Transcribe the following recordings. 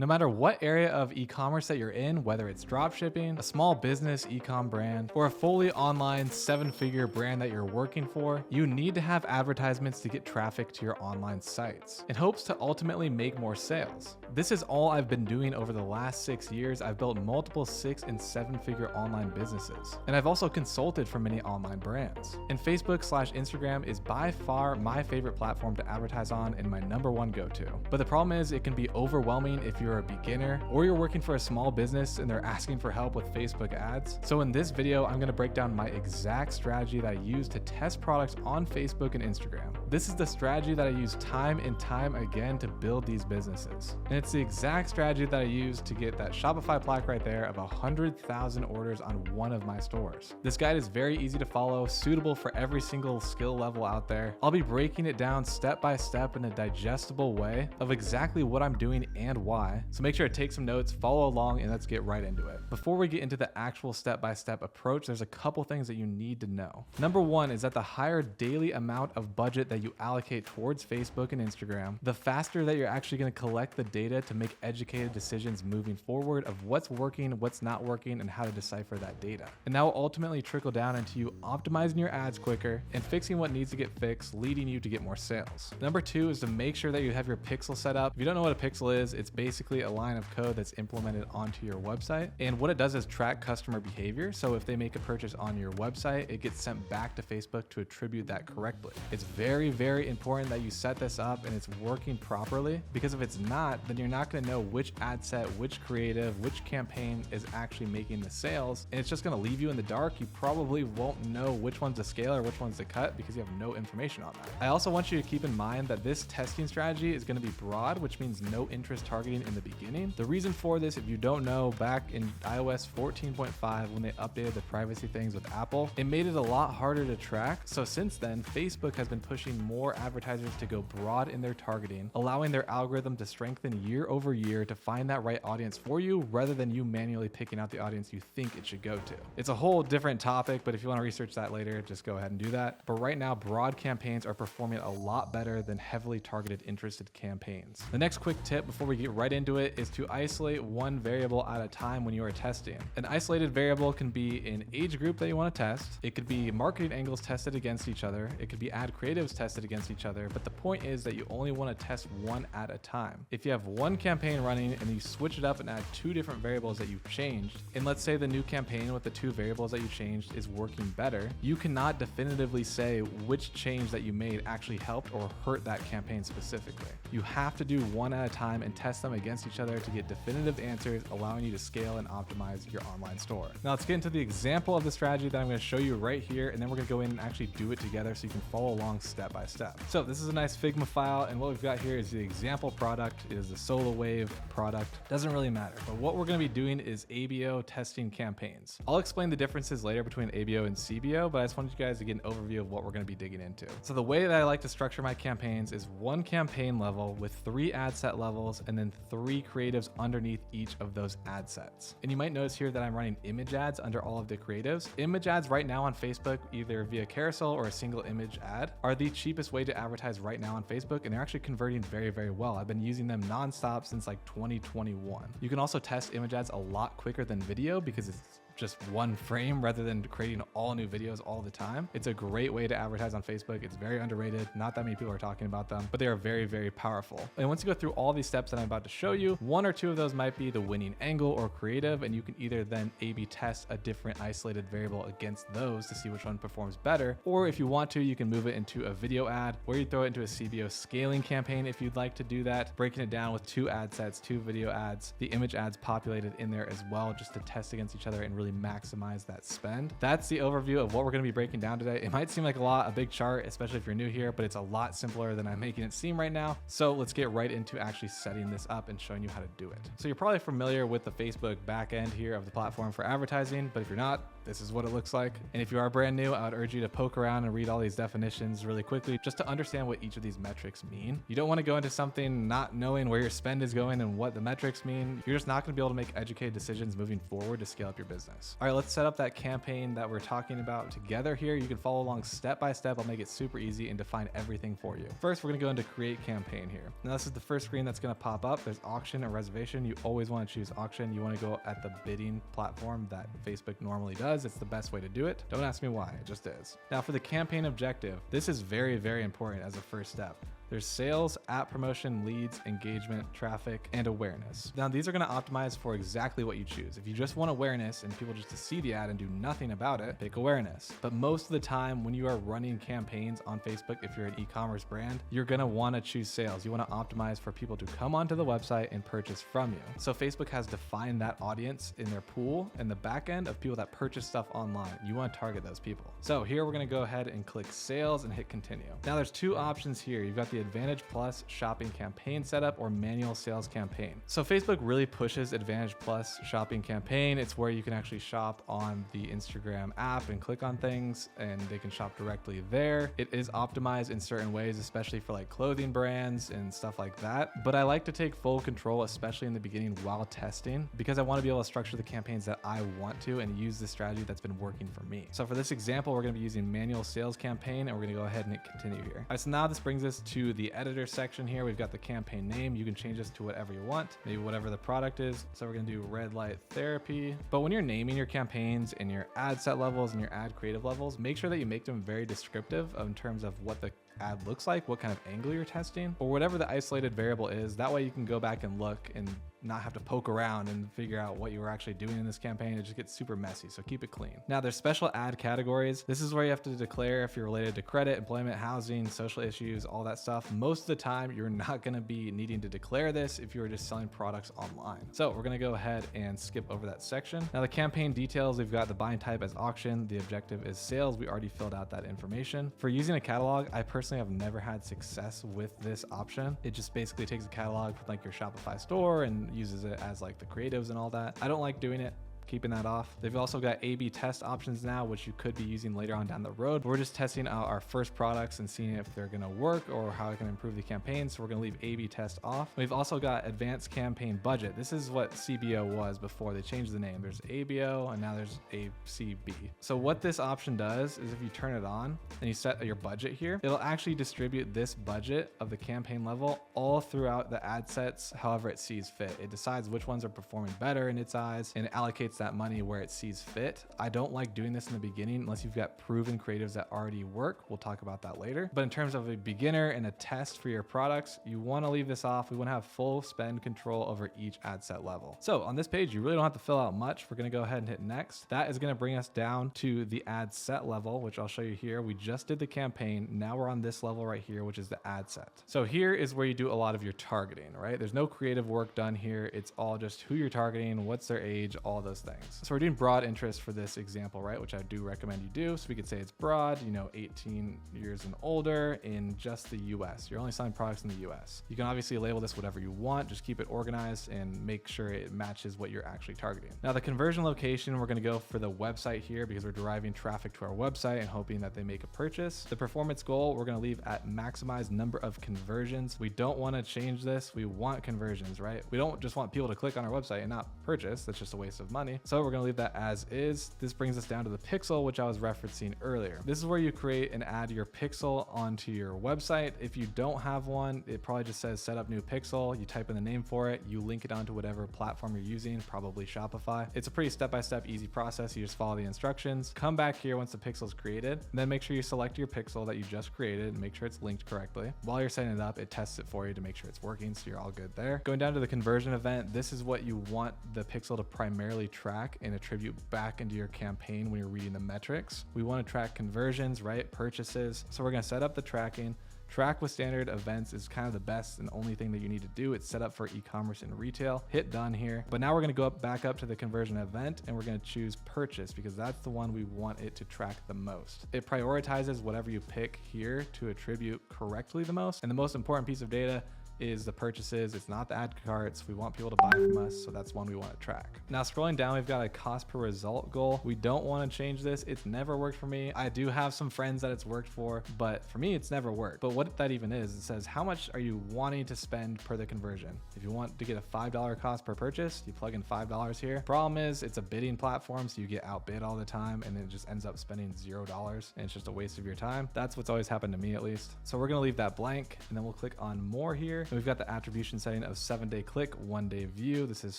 No matter what area of e-commerce that you're in, whether it's dropshipping, a small business e-com brand, or a fully online 7-figure brand that you're working for, you need to have advertisements to get traffic to your online sites in hopes to ultimately make more sales. This is all I've been doing over the last 6 years. I've built multiple 6- and 7-figure online businesses, and I've also consulted for many online brands. And Facebook/Instagram is by far my favorite platform to advertise on and my #1 go-to. But the problem is it can be overwhelming if you're a beginner or you're working for a small business and they're asking for help with Facebook ads. So in this video, I'm gonna break down my exact strategy that I use to test products on Facebook and Instagram. This is the strategy that I use time and time again to build these businesses. And it's the exact strategy that I use to get that Shopify plaque right there of 100,000 orders on one of my stores. This guide is very easy to follow, suitable for every single skill level out there. I'll be breaking it down step by step in a digestible way of exactly what I'm doing and why. So make sure to take some notes, follow along, and let's get right into it. Before we get into the actual step-by-step approach, there's a couple things that you need to know. #1 is that the higher daily amount of budget that you allocate towards Facebook and Instagram, the faster that you're actually going to collect the data to make educated decisions moving forward of what's working, what's not working, and how to decipher that data. And that will ultimately trickle down into you optimizing your ads quicker and fixing what needs to get fixed, leading you to get more sales. #2 is to make sure that you have your pixel set up. If you don't know what a pixel is, it's basically a line of code that's implemented onto your website. And what it does is track customer behavior. So if they make a purchase on your website, it gets sent back to Facebook to attribute that correctly. It's very, very important that you set this up and it's working properly, because if it's not, then you're not going to know which ad set, which creative, which campaign is actually making the sales. And it's just going to leave you in the dark. You probably won't know which one's to scale or which one's to cut because you have no information on that. I also want you to keep in mind that this testing strategy is going to be broad, which means no interest targeting in the beginning. The reason for this, if you don't know, back in iOS 14.5, when they updated the privacy things with Apple, it made it a lot harder to track. So since then, Facebook has been pushing more advertisers to go broad in their targeting, allowing their algorithm to strengthen year over year to find that right audience for you, rather than you manually picking out the audience you think it should go to. It's a whole different topic, but if you want to research that later, just go ahead and do that. But right now, broad campaigns are performing a lot better than heavily targeted interested campaigns. The next quick tip before we get right into it is to isolate one variable at a time when you are testing. An isolated variable can be an age group that you want to test. It could be marketing angles tested against each other. It could be ad creatives tested against each other. But the point is that you only want to test one at a time. If you have one campaign running and you switch it up and add 2 different variables that you've changed, and let's say the new campaign with the 2 variables that you changed is working better, you cannot definitively say which change that you made actually helped or hurt that campaign specifically. You have to do one at a time and test them against each other to get definitive answers, allowing you to scale and optimize your online store. Now let's get into the example of the strategy that I'm going to show you right here, and then we're going to go in and actually do it together so you can follow along step by step. So this is a nice Figma file, and what we've got here is the example product. It is the Solar Wave product. Doesn't really matter, but what we're going to be doing is ABO testing campaigns. I'll explain the differences later between ABO and CBO, but I just wanted you guys to get an overview of what we're going to be digging into. So the way that I like to structure my campaigns is one campaign level with 3 ad set levels and then 3 creatives underneath each of those ad sets. And you might notice here that I'm running image ads under all of the creatives. Image ads right now on Facebook, either via carousel or a single image ad, are the cheapest way to advertise right now on Facebook, and they're actually converting very, very well. I've been using them nonstop since like 2021. You can also test image ads a lot quicker than video because it's just one frame rather than creating all new videos all the time. It's a great way to advertise on Facebook. It's very underrated. Not that many people are talking about them, but they are very, very powerful. And once you go through all these steps that I'm about to show you, 1 or 2 of those might be the winning angle or creative, and you can either then A/B test a different isolated variable against those to see which one performs better. Or if you want to, you can move it into a video ad, or you throw it into a CBO scaling campaign if you'd like to do that, breaking it down with 2 ad sets, 2 video ads, the image ads populated in there as well, just to test against each other and really maximize that spend. That's the overview of what we're going to be breaking down today. It might seem like a big chart, especially if you're new here, but it's a lot simpler than I'm making it seem right now. So let's get right into actually setting this up and showing you how to do it. So you're probably familiar with the Facebook backend here of the platform for advertising, but if you're not, this is what it looks like. And if you are brand new, I would urge you to poke around and read all these definitions really quickly just to understand what each of these metrics mean. You don't want to go into something not knowing where your spend is going and what the metrics mean. You're just not going to be able to make educated decisions moving forward to scale up your business. All right, let's set up that campaign that we're talking about together here. You can follow along step by step. I'll make it super easy and define everything for you. First, we're going to go into create campaign here. Now, this is the first screen that's going to pop up. There's auction and reservation. You always want to choose auction. You want to go at the bidding platform that Facebook normally does. It's the best way to do it. Don't ask me why, it just is. Now for the campaign objective, this is very, very important as a first step. There's sales, app promotion, leads, engagement, traffic, and awareness. Now these are gonna optimize for exactly what you choose. If you just want awareness and people just to see the ad and do nothing about it, pick awareness. But most of the time when you are running campaigns on Facebook, if you're an e-commerce brand, you're gonna wanna choose sales. You wanna optimize for people to come onto the website and purchase from you. So Facebook has defined that audience in their pool and the back end of people that purchase stuff online. You wanna target those people. So here we're gonna go ahead and click sales and hit continue. Now there's two options here. You've got the Advantage Plus shopping campaign setup or manual sales campaign. So Facebook really pushes Advantage Plus shopping campaign. It's where you can actually shop on the Instagram app and click on things and they can shop directly there. It is optimized in certain ways, especially for like clothing brands and stuff like that. But I like to take full control, especially in the beginning while testing, because I want to be able to structure the campaigns that I want to and use the strategy that's been working for me. So for this example, we're going to be using manual sales campaign and we're going to go ahead and hit continue here. All right, so now this brings us to the editor section here. We've got the campaign name. You can change this to whatever you want, maybe whatever the product is. So we're going to do red light therapy. But when you're naming your campaigns and your ad set levels and your ad creative levels, make sure that you make them very descriptive in terms of what the ad looks like, what kind of angle you're testing, or whatever the isolated variable is. That way you can go back and look and not have to poke around and figure out what you were actually doing in this campaign. It just gets super messy, so keep it clean. Now there's special ad categories. This is where you have to declare if you're related to credit, employment, housing, social issues, all that stuff. Most of the time, you're not gonna be needing to declare this if you're just selling products online. So we're gonna go ahead and skip over that section. Now the campaign details, we've got the buying type as auction. The objective is sales. We already filled out that information. For using a catalog, I personally have never had success with this option. It just basically takes a catalog from like your Shopify store and uses it as like the creatives and all that. I don't like doing it. Keeping that off. They've also got A/B test options now, which you could be using later on down the road. We're just testing out our first products and seeing if they're gonna work or how I can improve the campaign. So we're gonna leave A/B test off. We've also got advanced campaign budget. This is what CBO was before they changed the name. There's ABO and now there's ACB. So what this option does is if you turn it on and you set your budget here, it'll actually distribute this budget of the campaign level all throughout the ad sets however it sees fit. It decides which ones are performing better in its eyes and it allocates that money where it sees fit. I don't like doing this in the beginning unless you've got proven creatives that already work. We'll talk about that later. But in terms of a beginner and a test for your products, you want to leave this off. We want to have full spend control over each ad set level. So on this page, you really don't have to fill out much. We're going to go ahead and hit next. That is going to bring us down to the ad set level, which I'll show you here. We just did the campaign. Now we're on this level right here, which is the ad set. So here is where you do a lot of your targeting, right? There's no creative work done here. It's all just who you're targeting, what's their age, all those things. So we're doing broad interest for this example, right? Which I do recommend you do. So we could say it's broad, 18 years and older in just the US. You're only selling products in the US. You can obviously label this whatever you want, just keep it organized and make sure it matches what you're actually targeting. Now the conversion location, we're gonna go for the website here because we're deriving traffic to our website and hoping that they make a purchase. The performance goal, we're gonna leave at maximize number of conversions. We don't wanna change this. We want conversions, right? We don't just want people to click on our website and not purchase. That's just a waste of money. So we're gonna leave that as is. This brings us down to the pixel, which I was referencing earlier. This is where you create and add your pixel onto your website. If you don't have one, it probably just says set up new pixel. You type in the name for it, you link it onto whatever platform you're using, probably Shopify. It's a pretty step-by-step easy process. You just follow the instructions. Come back here once the pixel is created, and then make sure you select your pixel that you just created and make sure it's linked correctly. While you're setting it up, it tests it for you to make sure it's working, so you're all good there. Going down to the conversion event, this is what you want the pixel to primarily track and attribute back into your campaign when you're reading the metrics. We want to track conversions, right? Purchases. So we're going to set up the tracking. Track with standard events is kind of the best and only thing that you need to do. It's set up for e-commerce and retail. Hit done here. But now we're going to go back up to the conversion event and we're going to choose purchase because that's the one we want it to track the most. It prioritizes whatever you pick here to attribute correctly the most. And the most important piece of data is the purchases. It's not the ad carts. We want people to buy from us. So that's one we want to track. Now scrolling down, we've got a cost per result goal. We don't want to change this. It's never worked for me. I do have some friends that it's worked for, but for me, it's never worked. But what that even is, it says, how much are you wanting to spend per the conversion? If you want to get a $5 cost per purchase, you plug in $5 here. Problem is it's a bidding platform. So you get outbid all the time and it just ends up spending $0 and it's just a waste of your time. That's what's always happened to me at least. So we're going to leave that blank and then we'll click on more here. And we've got the attribution setting of 7-day click, 1-day view. This is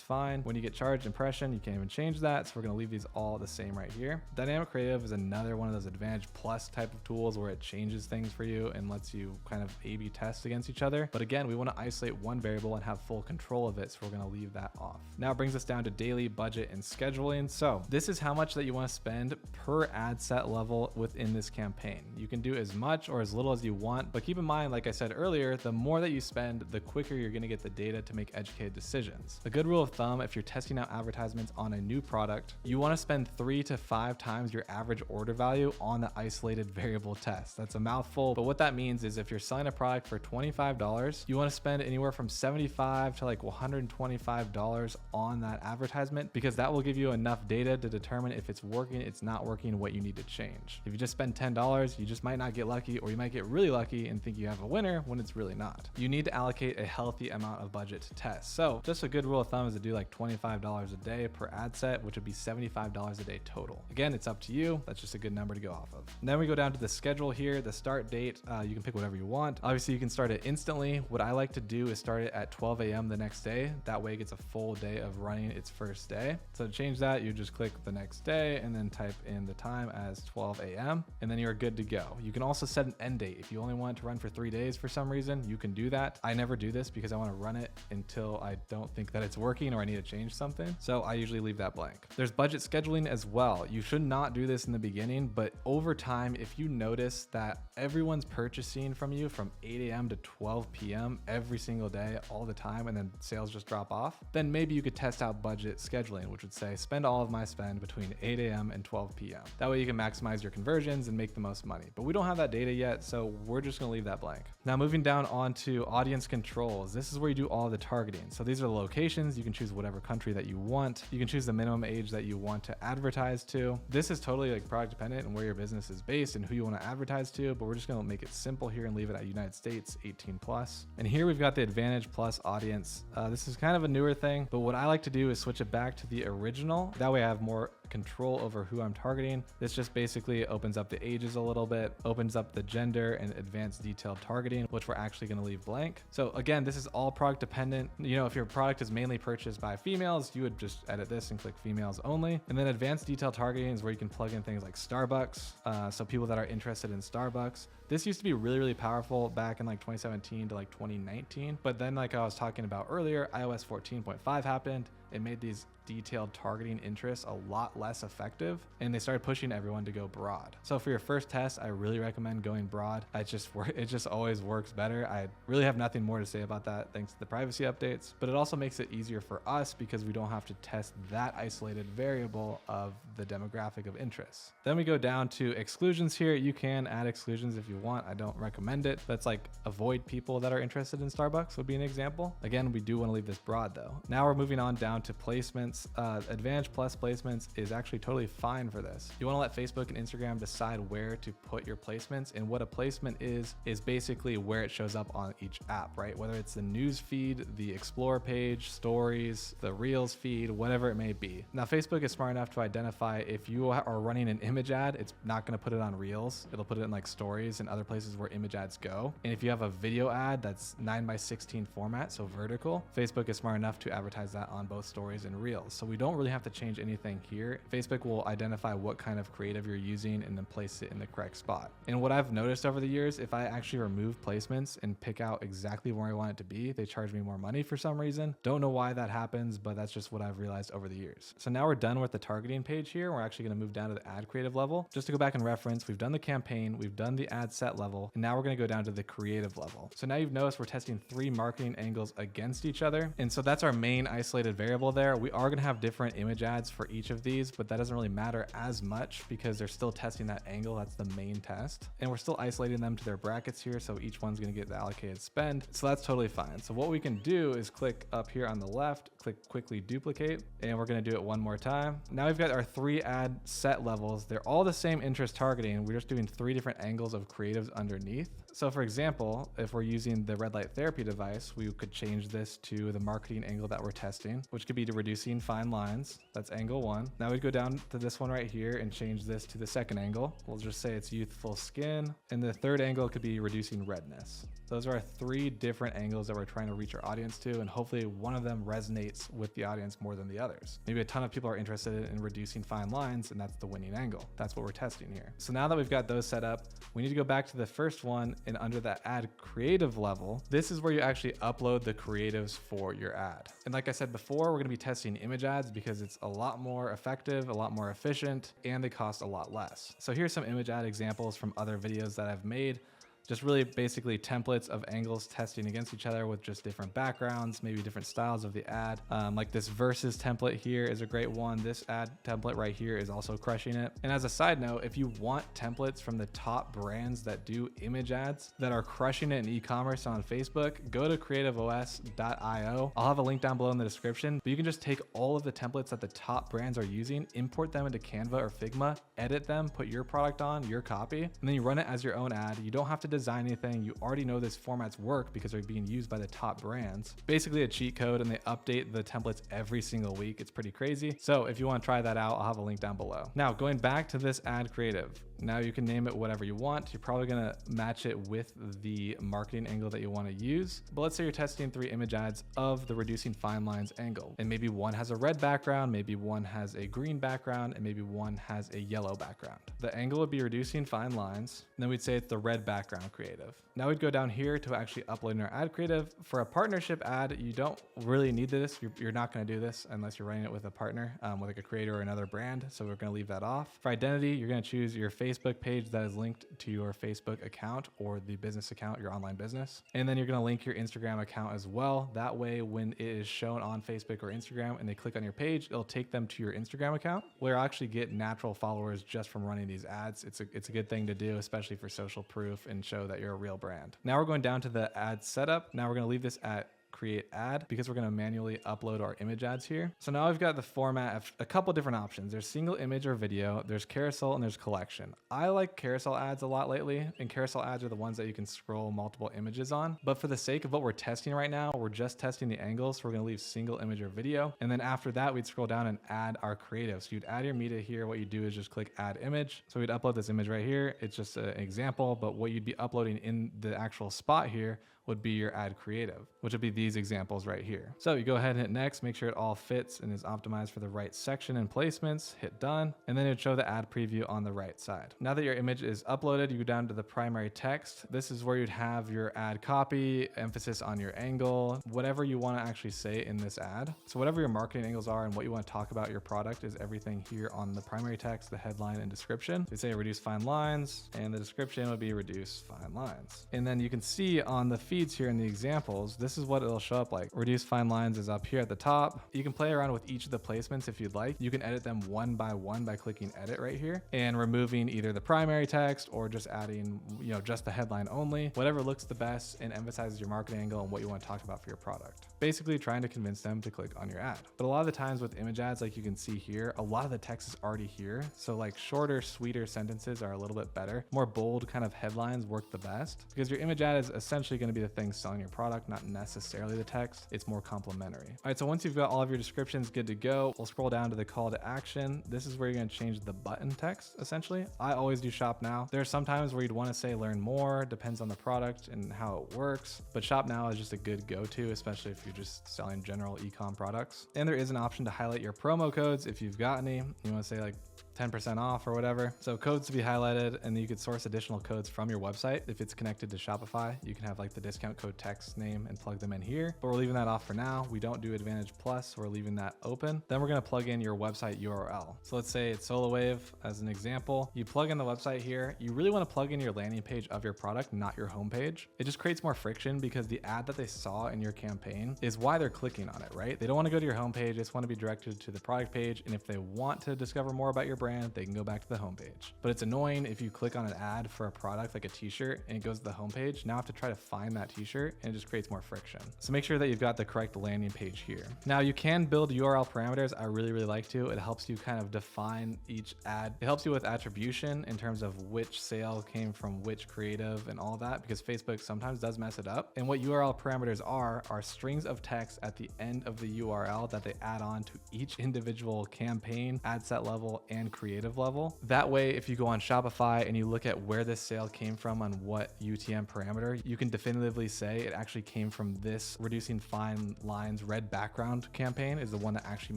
fine. When you get charged impression, you can't even change that. So we're going to leave these all the same right here. Dynamic creative is another one of those Advantage Plus type of tools where it changes things for you and lets you kind of A/B test against each other. But again, we want to isolate one variable and have full control of it. So we're going to leave that off. Now it brings us down to daily budget and scheduling. So this is how much that you want to spend per ad set level within this campaign. You can do as much or as little as you want, but keep in mind, like I said earlier, the more that you spend, the quicker you're going to get the data to make educated decisions. A good rule of thumb, if you're testing out advertisements on a new product, you want to spend 3 to 5 times your average order value on the isolated variable test. That's a mouthful, but what that means is if you're selling a product for $25, you want to spend anywhere from $75 to like $125 on that advertisement, because that will give you enough data to determine if it's working, it's not working, what you need to change. If you just spend $10, you just might not get lucky, or you might get really lucky and think you have a winner when it's really not. You need to allocate a healthy amount of budget to test. So just a good rule of thumb is to do like $25 a day per ad set, which would be $75 a day total. Again, it's up to you. That's just a good number to go off of. And then we go down to the schedule here, the start date. You can pick whatever you want. Obviously you can start it instantly. What I like to do is start it at 12 a.m. the next day. That way it gets a full day of running its first day. So to change that, you just click the next day and then type in the time as 12 a.m. and then you're good to go. You can also set an end date. If you only want it to run for 3 days for some reason, you can do that. I never do this because I want to run it until I don't think that it's working or I need to change something. So I usually leave that blank. There's budget scheduling as well. You should not do this in the beginning, but over time, if you notice that everyone's purchasing from you from 8 a.m. to 12 p.m. every single day, all the time, and then sales just drop off, then maybe you could test out budget scheduling, which would say spend all of my spend between 8 a.m. and 12 p.m. That way you can maximize your conversions and make the most money. But we don't have that data yet, so we're just gonna leave that blank. Now moving down onto audience controls, this is where you do all the targeting. So these are the locations. You can choose whatever country that you want. You can choose the minimum age that you want to advertise to. This is totally like product dependent and where your business is based and who you want to advertise to, but we're just gonna make it simple here and leave it at United States 18 plus. And here we've got the Advantage Plus audience. This is kind of a newer thing, but what I like to do is switch it back to the original. That way I have more control over who I'm targeting. This just basically opens up the ages a little bit, opens up the gender and advanced detailed targeting, which we're actually going to leave blank. So again, this is all product dependent. You know, if your product is mainly purchased by females, you would just edit this and click females only. And then advanced detailed targeting is where you can plug in things like Starbucks. So people that are interested in Starbucks. This used to be really, really powerful back in like 2017 to like 2019. But then like I was talking about earlier, iOS 14.5 happened. It made these detailed targeting interests a lot less effective, and they started pushing everyone to go broad. So for your first test, I really recommend going broad. It just always works better. I really have nothing more to say about that thanks to the privacy updates, but it also makes it easier for us because we don't have to test that isolated variable of the demographic of interest. Then we go down to exclusions here. You can add exclusions if you want. I don't recommend it, but it's like avoid people that are interested in Starbucks would be an example. Again, we do want to leave this broad though. Now we're moving on down to placements. Advantage Plus placements is actually totally fine for this. You want to let Facebook and Instagram decide where to put your placements, and what a placement is basically where it shows up on each app, right? Whether it's the news feed, the explore page, stories, the reels feed, whatever it may be. Now Facebook is smart enough to identify if you are running an image ad, it's not going to put it on reels. It'll put it in like stories and other places where image ads go. And if you have a video ad that's 9:16 format, so vertical, Facebook is smart enough to advertise that on both stories and reels. So we don't really have to change anything here. Facebook will identify what kind of creative you're using and then place it in the correct spot. And what I've noticed over the years, if I actually remove placements and pick out exactly where I want it to be, they charge me more money for some reason. Don't know why that happens, but that's just what I've realized over the years. So now we're done with the targeting page here. We're actually going to move down to the ad creative level. Just to go back and reference, we've done the campaign, we've done the ad set level. And now we're gonna go down to the creative level. So now you've noticed we're testing 3 marketing angles against each other. And so that's our main isolated variable there. We are gonna have different image ads for each of these, but that doesn't really matter as much because they're still testing that angle. That's the main test. And we're still isolating them to their brackets here. So each one's gonna get the allocated spend. So that's totally fine. So what we can do is click up here on the left, click quickly duplicate, and we're gonna do it one more time. Now we've got our 3 ad set levels. They're all the same interest targeting. We're just doing 3 different angles of creatives underneath. So for example, if we're using the red light therapy device, we could change this to the marketing angle that we're testing, which could be to reducing fine lines. That's angle 1. Now we'd go down to this one right here and change this to the second angle. We'll just say it's youthful skin. And the third angle could be reducing redness. Those are our 3 different angles that we're trying to reach our audience to, and hopefully one of them resonates with the audience more than the others. Maybe a ton of people are interested in reducing fine lines, and that's the winning angle. That's what we're testing here. So now that we've got those set up, we need to go back to the first one, and under that ad creative level, this is where you actually upload the creatives for your ad. And like I said before, we're gonna be testing image ads because it's a lot more effective, a lot more efficient, and they cost a lot less. So here's some image ad examples from other videos that I've made. Just really basically templates of angles testing against each other with just different backgrounds, maybe different styles of the ad. Like this versus template here is a great one. This ad template right here is also crushing it. And as a side note, if you want templates from the top brands that do image ads that are crushing it in e-commerce on Facebook, go to creativeos.io. I'll have a link down below in the description, but you can just take all of the templates that the top brands are using, import them into Canva or Figma, edit them, put your product on, your copy, and then you run it as your own ad. You don't have to design anything. You already know this formats work because they're being used by the top brands. Basically a cheat code, and they update the templates every single week. It's pretty crazy. So if you want to try that out, I'll have a link down below. Now going back to this ad creative. Now you can name it whatever you want. You're probably gonna match it with the marketing angle that you want to use. But let's say you're testing 3 image ads of the reducing fine lines angle. And maybe one has a red background, maybe one has a green background, and maybe one has a yellow background. The angle would be reducing fine lines. And then we'd say it's the red background creative. Now we'd go down here to actually uploading our ad creative. For a partnership ad, you don't really need this. You're not gonna do this unless you're running it with a partner, with like a creator or another brand. So we're gonna leave that off. For identity, you're gonna choose your Facebook page that is linked to your Facebook account or the business account, your online business. And then you're gonna link your Instagram account as well. That way, when it is shown on Facebook or Instagram and they click on your page, it'll take them to your Instagram account, where you'll actually get natural followers just from running these ads. It's a good thing to do, especially for social proof and show that you're a real brand. Now we're going down to the ad setup. Now we're gonna leave this at create ad because we're going to manually upload our image ads here. So now I've got the format of a couple different options. There's single image or video, there's carousel, and there's collection. I like carousel ads a lot lately, and carousel ads are the ones that you can scroll multiple images on. But for the sake of what we're testing right now, we're just testing the angles. So we're going to leave single image or video. And then after that, we'd scroll down and add our creative. So you'd add your media here. What you do is just click add image. So we'd upload this image right here. It's just an example, but what you'd be uploading in the actual spot here would be your ad creative, which would be these examples right here. So you go ahead and hit next, make sure it all fits and is optimized for the right section and placements, hit done, and then it would show the ad preview on the right side. Now that your image is uploaded, you go down to the primary text. This is where you'd have your ad copy, emphasis on your angle, whatever you want to actually say in this ad. So whatever your marketing angles are and what you want to talk about your product is everything here on the primary text, the headline and description. We say reduce fine lines, and the description would be reduce fine lines. And then you can see on the feeds here in the examples, this is what it'll show up like. Reduce fine lines is up here at the top. You can play around with each of the placements if you'd like. You can edit them one by clicking edit right here and removing either the primary text or just adding, just the headline only, whatever looks the best and emphasizes your marketing angle and what you want to talk about for your product. Basically trying to convince them to click on your ad. But a lot of the times with image ads, like you can see here, a lot of the text is already here. So like shorter, sweeter sentences are a little bit better. More bold kind of headlines work the best because your image ad is essentially going to be the thing selling your product, not necessarily the text. It's more complementary. All right, so once you've got all of your descriptions good to go, we'll scroll down to the call to action. This is where you're going to change the button text, essentially. I always do shop now. There are some times where you'd want to say learn more, depends on the product and how it works, but shop now is just a good go-to, especially if you're just selling general e-com products. And there is an option to highlight your promo codes if you've got any. You want to say like 10% off or whatever. So codes to be highlighted, and you could source additional codes from your website. If it's connected to Shopify, you can have like the discount code text name and plug them in here, but we're leaving that off for now. We don't do Advantage Plus, so we're leaving that open. Then we're gonna plug in your website URL. So let's say it's SoloWave as an example. You plug in the website here. You really wanna plug in your landing page of your product, not your homepage. It just creates more friction because the ad that they saw in your campaign is why they're clicking on it, right? They don't wanna go to your homepage, they just wanna be directed to the product page. And if they want to discover more about your brand, they can go back to the homepage. But it's annoying if you click on an ad for a product like a t-shirt and it goes to the homepage. Now I have to try to find that t-shirt and it just creates more friction. So make sure that you've got the correct landing page here. Now you can build URL parameters. I really like to. It helps you kind of define each ad. It helps you with attribution in terms of which sale came from which creative and all that, because Facebook sometimes does mess it up. And what URL parameters are strings of text at the end of the URL that they add on to each individual campaign, ad set level, and creative level. That way, if you go on Shopify and you look at where this sale came from on what UTM parameter, you can definitively say it actually came from this reducing fine lines red background campaign is the one that actually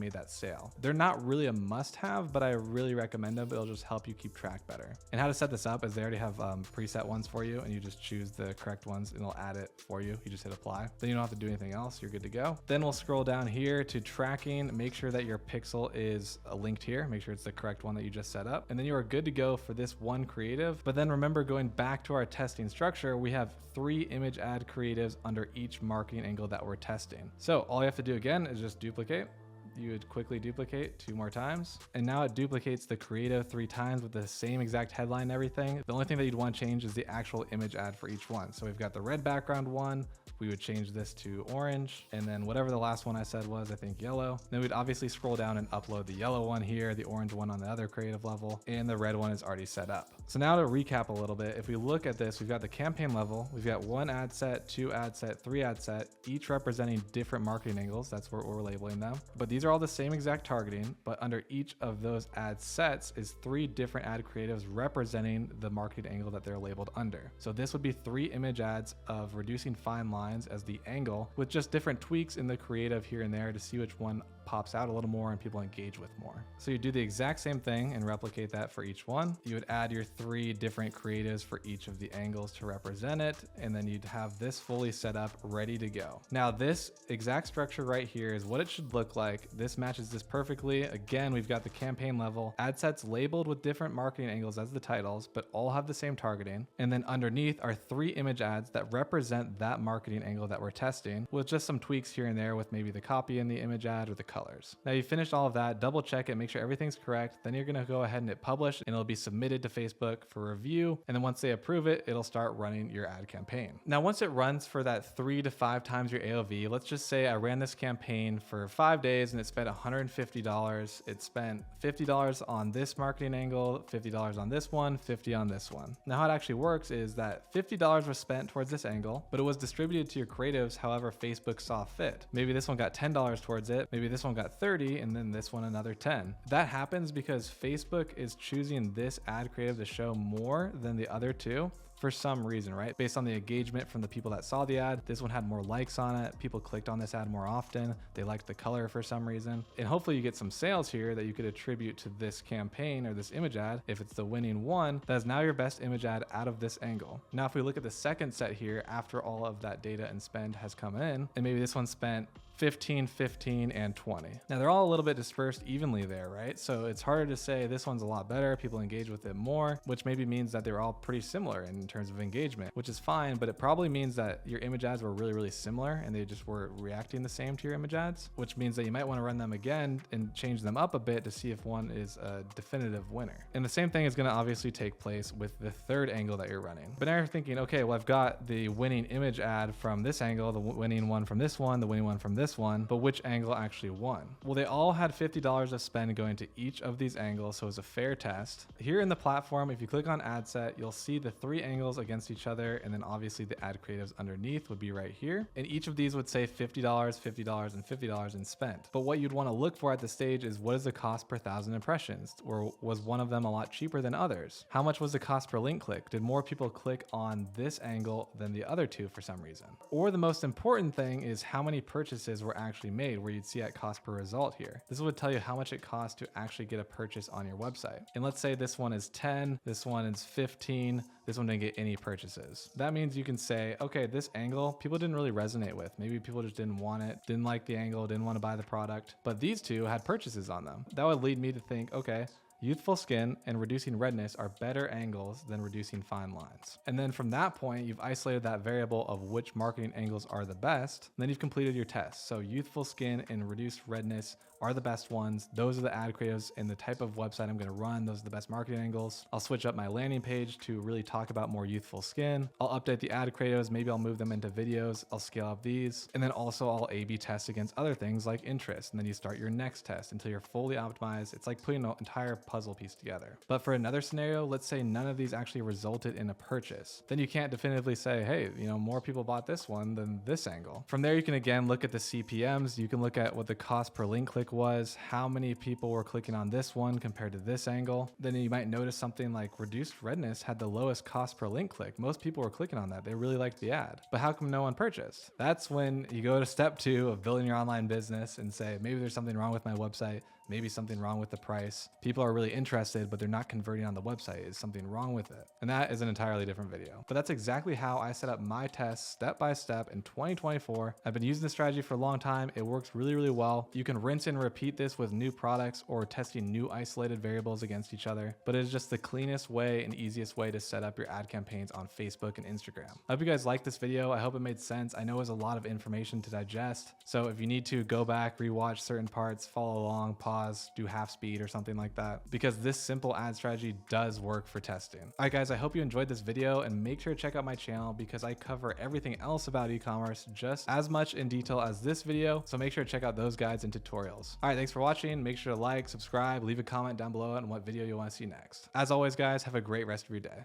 made that sale. They're not really a must-have, but I really recommend them. It'll just help you keep track better. And how to set this up is they already have preset ones for you, and you just choose the correct ones and it'll add it for you. You just hit apply. Then you don't have to do anything else. You're good to go. Then we'll scroll down here to tracking. Make sure that your pixel is linked here. Make sure it's the correct one that you just set up. And then you are good to go for this one creative. But then remember, going back to our testing structure, we have 3 image ad creatives under each marketing angle that we're testing. So all you have to do again is just duplicate. You would quickly duplicate 2 more times. And now it duplicates the creative 3 times with the same exact headline and everything. The only thing that you'd want to change is the actual image ad for each one. So we've got the red background one. We would change this to orange, and then whatever the last one I said was, I think yellow. Then we'd obviously scroll down and upload the yellow one here, the orange one on the other creative level, and the red one is already set up. So now to recap a little bit, if we look at this, we've got the campaign level, we've got 1 ad set, 2 ad set, 3 ad set, each representing different marketing angles. That's what we're labeling them. But these are all the same exact targeting, but under each of those ad sets is 3 different ad creatives representing the marketing angle that they're labeled under. So this would be 3 image ads of reducing fine lines as the angle, with just different tweaks in the creative here and there to see which one pops out a little more and people engage with more. So you do the exact same thing and replicate that for each one. You would add your 3 different creatives for each of the angles to represent it, and then you'd have this fully set up, ready to go. Now this exact structure right here is what it should look like. This matches this perfectly. Again, we've got the campaign level, ad sets labeled with different marketing angles as the titles, but all have the same targeting. And then underneath are 3 image ads that represent that marketing angle that we're testing, with just some tweaks here and there with maybe the copy in the image ad or the colors. Now you finished all of that, double check it, make sure everything's correct. Then you're gonna go ahead and hit publish, and it'll be submitted to Facebook for review. And then once they approve it, it'll start running your ad campaign. Now, once it runs for that 3 to 5 times your AOV, let's just say I ran this campaign for 5 days and it spent $150. It spent $50 on this marketing angle, $50 on this one, $50 on this one. Now how it actually works is that $50 was spent towards this angle, but it was distributed to your creatives however Facebook saw fit. Maybe this one got $10 towards it, maybe this one got 30, and then this one another 10. That happens because Facebook is choosing this ad creative to show more than the other 2 for some reason, right? Based on the engagement from the people that saw the ad. This one had more likes on it. People clicked on this ad more often. They liked the color for some reason. And hopefully you get some sales here that you could attribute to this campaign or this image ad. If it's the winning one, that is now your best image ad out of this angle. Now, if we look at the second set here, after all of that data and spend has come in, and maybe this one spent 15, 15, and 20. Now they're all a little bit dispersed evenly there, right? So it's harder to say this one's a lot better, people engage with it more, which maybe means that they're all pretty similar in terms of engagement, which is fine, but it probably means that your image ads were really similar and they just were reacting the same to your image ads, which means that you might want to run them again and change them up a bit to see if one is a definitive winner. And the same thing is going to obviously take place with the third angle that you're running. But now you're thinking, okay, well, I've got the winning image ad from this angle, the winning one from this one, the winning one from this one, but which angle actually won? Well, they all had $50 of spend going to each of these angles, so it's a fair test. Here in the platform, if you click on ad set, you'll see the 3 angles against each other, and then obviously the ad creatives underneath would be right here. And each of these would say $50, $50, and $50 in spent. But what you'd want to look for at this stage is what is the cost per 1,000 impressions? Or was one of them a lot cheaper than others? How much was the cost per link click? Did more people click on this angle than the other 2 for some reason? Or the most important thing is how many purchases purchases were actually made, where you'd see at cost per result here. This would tell you how much it costs to actually get a purchase on your website. And let's say this one is 10, this one is 15, this one didn't get any purchases. That means you can say, okay, this angle, people didn't really resonate with. Maybe people just didn't want it, didn't like the angle, didn't want to buy the product, but these two had purchases on them. That would lead me to think, okay, youthful skin and reducing redness are better angles than reducing fine lines. And then from that point, you've isolated that variable of which marketing angles are the best. And then you've completed your test. So youthful skin and reduced redness are the best ones. Those are the ad creatives and the type of website I'm going to run. Those are the best marketing angles. I'll switch up my landing page to really talk about more youthful skin. I'll update the ad creatives. Maybe I'll move them into videos. I'll scale up these. And then also I'll A/B test against other things like interest. And then you start your next test until you're fully optimized. It's like putting an entire puzzle piece together. But for another scenario, let's say none of these actually resulted in a purchase. Then you can't definitively say, hey, more people bought this one than this angle. From there, you can again look at the CPMs. You can look at what the cost per link click was, how many people were clicking on this one compared to this angle. Then you might notice something like reduced redness had the lowest cost per link click. Most people were clicking on that. They really liked the ad, but how come no one purchased? That's when you go to step 2 of building your online business and say, maybe there's something wrong with my website. Maybe something wrong with the price. People are really interested, but they're not converting on the website. Is something wrong with it? And that is an entirely different video. But that's exactly how I set up my tests step by step in 2024. I've been using this strategy for a long time. It works really, really well. You can rinse and repeat this with new products or testing new isolated variables against each other. But it is just the cleanest way and easiest way to set up your ad campaigns on Facebook and Instagram. I hope you guys liked this video. I hope it made sense. I know it was a lot of information to digest. So if you need to go back, rewatch certain parts, follow along, pause, do half speed or something like that, because this simple ad strategy does work for testing. All right, guys, I hope you enjoyed this video, and make sure to check out my channel because I cover everything else about e-commerce just as much in detail as this video. So make sure to check out those guides and tutorials. All right, thanks for watching. Make sure to like, subscribe, leave a comment down below on what video you want to see next. As always, guys, have a great rest of your day.